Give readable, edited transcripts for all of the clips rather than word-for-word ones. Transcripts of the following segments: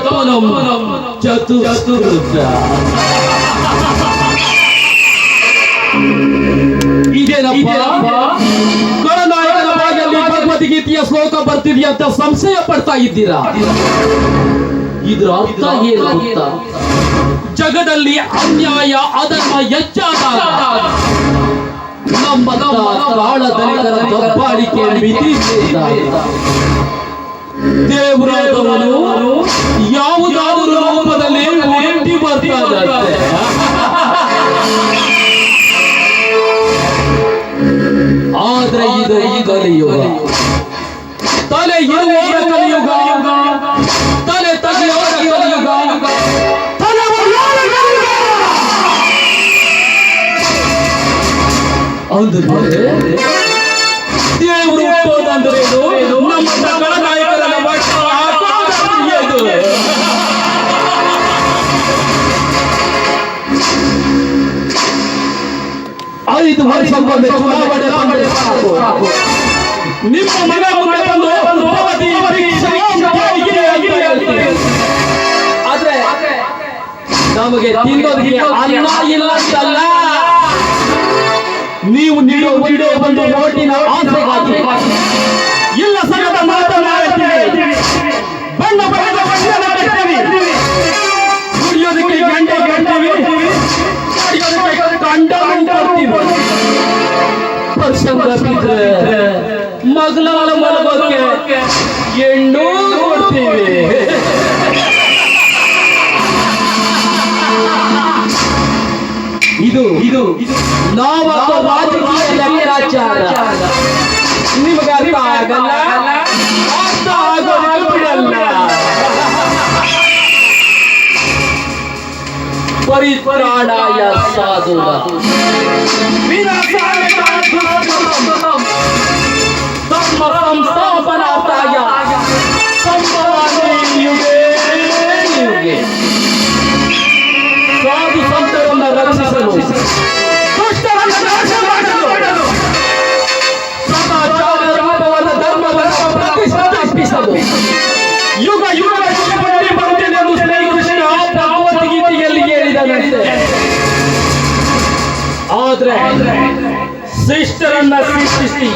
ದಾತನಂ ಚತುಷ್ಕೃತ. ಇದೇನಪ್ಪ ಖಳನಾಯಕನ ಬಾಯಲ್ಲಿ ಭಗವದ್ಗೀತೆಯ ಶ್ಲೋಕ ಬರ್ತಿದೆಯಾ ಅಂತ ಸಂಶಯ ಪಡ್ತಾ ಇದ್ದೀರಾ? ಇದ್ರ ಅರ್ಥ ಏನು ಗೊತ್ತಾ? ಜಗದಲ್ಲಿ ಅನ್ಯಾಯ ಅಧರ್ಮ ಹೆಚ್ಚಾದಾಗ ನಮ್ಮ ತಾಳದಲಿತರ ದಬ್ಬಾಳಿಕೆ ಮಿತಿ ದೇವರಾದವನು ಯಾವುದಾದರೂ ರೂಪದಲ್ಲಿ ಹುಟ್ಟಿ ಬರ್ತಾನೆ. ಆದ್ರೆ ಇದು ಕಲಿಯುಗ, ತಲೆ ಇರುವವರ ಕಲಿಯುಗ, ತಲೆ ತೆಗೆಯುವವರ ಕಲಿಯುಗ, ಅಂದ್ರೆ ದೇವರು ಹುಟ್ಟೋದಂದ್ರೇನು? ನಮ್ಮ ಖಳನಾಯಕರನ್ನ ಮಟ್ಟ ಹಾಕೋದು. ಐದು ವರ್ಷಕ್ಕೊಮ್ಮೆ ಚುನಾವಣೆ ಬಂದ್ರೆ ಸಾಕು, ನಿಮ್ಮ ಮನೆ ಮುಂದೆ ಬಂದು ಆದ್ರೆ ನಮಗೆ ತಿನ್ನೋದಕ್ಕೆ ಅನ್ನ ಇಲ್ಲ ಅಂತಲ್ಲ, ನೀವು ನೀಡೋ ಒಂದು ನೋಟಿನ ಆಸೆಗಾಗಿ ಇಲ್ಲ ಸಗದ ಮಾತನಾಡುತ್ತೀವಿ, ಬಣ್ಣ ಬಣ್ಣದ ಬಣ್ಣನ ಕಟ್ತೀವಿ, ಕುಡಿಯೋದಕ್ಕೆ ಗಂಟೆ ಕಟ್ತೀವಿ, ಕುಡಿಯೋದಕ್ಕೆ ಕಂಡ ಕೊಡ್ತೀವಿ, ಪ್ರಸಂಗ ಬಿದ್ರೆ ಮಗಳ ಮಲಗೋಕ್ಕೆ ಹೆಣ್ಣು ಕೊಡ್ತೀವಿ. ಇದು ನಾವು ರಾಜಕೀಯ ಲೆಕ್ಕಾಚಾರ. ನಿಮಗೆ ಅರ್ಥ ಆಗಲ್ಲ, ಅರ್ಥ ಆಗೋದು ಬಿಡಲ್ಲ. ಪರಿತ್ರಾಣಾಯ ಸಾಧುನಾಂ ವಿನಾಶಾಯ ದುಷ್ಕೃತಂ ಧರ್ಮ ಸಂಸ್ಥಾಪನಾರ್ಥಾಯ ಸಂಭವಾಮಿ ಯುಗೇ ಯುಗೇ. ಸಾಧು ಸಂತರನ್ನು ರಕ್ಷಿಸಲು, ದುಷ್ಟರನ್ನು ನಾಶ ಮಾಡಲು, ಸದಾಚಾರ ರೂಪವಾದ ಧರ್ಮವನ್ನು ಪ್ರತಿಷ್ಠಾಪಿಸಲು ಯುಗ ಯುಗದಲ್ಲಿ ಬರುತ್ತೇನೆ ಎಂದು ಶ್ರೀಕೃಷ್ಣ ಭಗವದ್ಗೀತೆಯಲ್ಲಿ ಹೇಳಿದನಂತೆ. ಆದ್ರೆ ಶಿಷ್ಟರನ್ನ ಸೃಷ್ಟಿಸಿ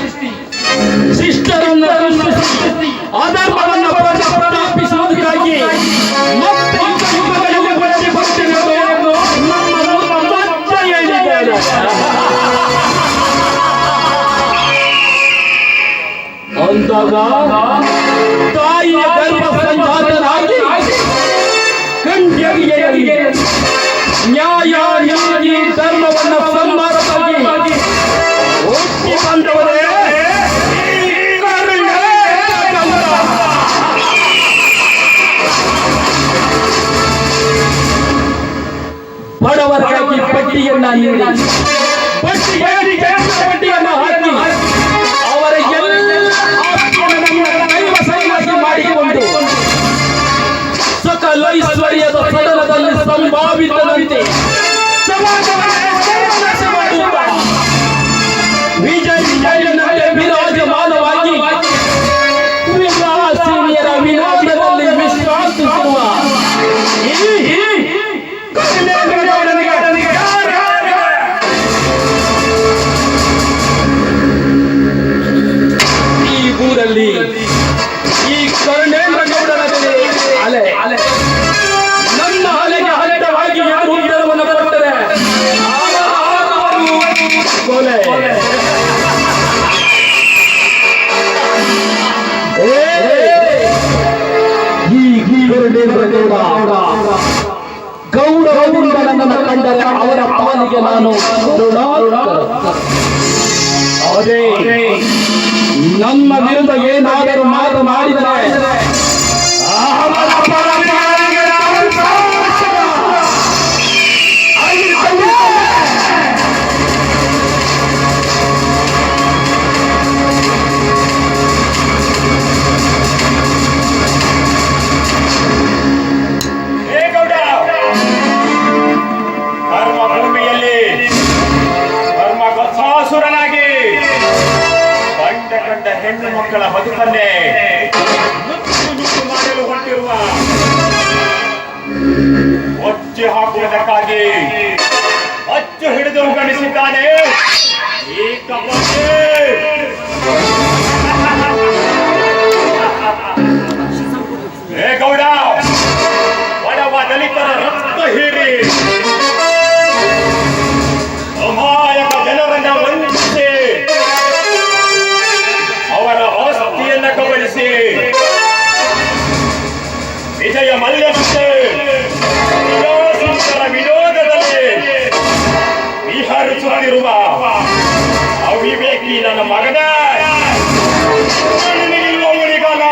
ಅಧರ್ಮವನ್ನು ಪ್ರತಿಷ್ಠಾಪಿಸುವುದಕ್ಕಾಗಿ ಮತ್ತೆ ಯುಗಗಳಲ್ಲಿ ಬರುತ್ತೇನೆ ಅಂದಾಗ ತಾಯಿಯ ಗರ್ಭ ಸಂಜಾತನಾಗಿ ಗಂಡರಿಗೆ ನ್ಯಾಯ ನೀತಿ ಧರ್ಮವನ್ನು ಸನ್ಮಾನವಾಗಿ ಹುಟ್ಟಿ ಬಂದವರೇ ಬಡವರಾಗಿ ಪಟ್ಟಿಯನ್ನ ನೀಡಿ ಪಟ್ಟಿಯನ್ನು ಹಾಕಿ ಅವರ ಎಲ್ಲ ಕೈವಶವಾಗಿ ಮಾಡಿಕೊಂಡು ಸಕಲ ಐಶ್ವರ್ಯದ ಸದನದಲ್ಲಿ ಸಂಭಾವಿತದಂತೆ ವಿಜಯನಂತೆ ವಿರಾಜಮಾನವಾಗಿ ವಿಲಾಸಿನಿಯರ ವಿನೋದದಲ್ಲಿ ವಿಶ್ರಾಂತಿಸುವ ಈ ಊರಲ್ಲಿ ಈ ಕರುಣೇಂದ್ರ ಗೌಡರಲ್ಲಿ ಅಲೆ ನನ್ನ ಅಲೆಗೆ ಹತ್ತವಾಗಿ ಯಾರು ಉತ್ತರವನ್ನು ಕೊಟ್ಟರೆ ಕೊಲೆ. ಈ ಕರುಣೇಂದ್ರ ಗೌಡ ನನ್ನನ್ನು ಕಂಡರೆ ಅವರ ಪಾಲಿಗೆ ನಾನು ಅದೇ ನಮ್ಮ ವಿರುದ್ಧ ಏನಾದರೂ ಮಾತನಾಡಿದರೆ ಹೆಣ್ಣು ಮಕ್ಕಳ ಬದುಕನ್ನೇ ಮುಚ್ಚಿ ಹಾಕುವುದಕ್ಕಾಗಿ ಅಚ್ಚು ಹಿಡಿದು ಗಣಿಸಿದ್ದಾನೆ ಈ ಕಬ್ಬಕ್ಕೆ. ಹೇ ಗೌಡ, ಬಡವ ದಲಿತರ ರಕ್ತ ಹೀರಿ ಅಮಾಯಕ ಜನರನ್ನ ವಂಚಿಸಿ ಅವರ ಆಸ್ತಿಯನ್ನ ಕಬಳಿಸಿ ವಿಜಯ ಮಲ್ಯನಂತೆ ವಿಲಾಸಿತರ ವಿರೋಧದಲ್ಲಿ ವಿಹರಿಸುತ್ತಿರುವ ಅವಿವೇಕಿ ನನ್ನ ಮಗನ ಅವನಿಗಲ್ಲ.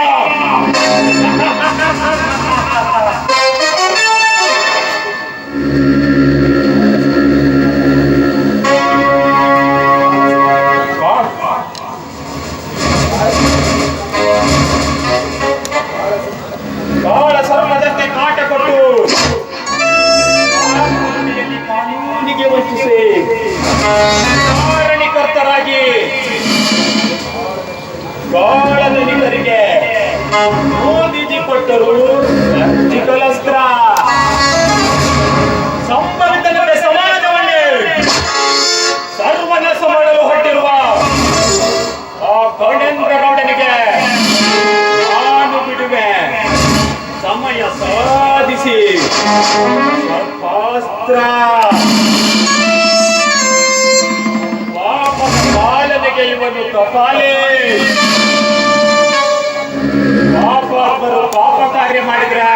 ಕಾಳ ಸರ್ಪದಂತೆ ಕಾಟ ಕೊಟ್ಟು ಕಾನೂನಿಗೆ ವಂಚಿಸಿ ಕಾರಣೀಕರ್ತರಾಗಿ ಕಾಳಧನಿಕರಿಗೆ ಮೋದಿಜಿ ಕೊಟ್ಟರು ಸರ್ಜಿಕಲ್ ಅಸ್ತ್ರ. ಸಂಬಂಧದ ಸಮಾಜವನ್ನೇ ಸರ್ವನಾಶ ಮಾಡಲು ಹೊರಟಿರುವ ಆ ಕೌಂಡೇಂದ್ರ ಗೌಡನಿಗೆ ನಾನು ಬಿಡುವೆ. ಸಮಯ ಸಾಧಿಸಿ ಸರ್ಪಾಸ್ತ್ರ ಪಾಪದ ಪಾಲನೆಗೆ ಇವನು ಕಪಾಲೆ. ಪಾಪ ಕಾರ್ಯ ಮಾಡಿದ್ರೆ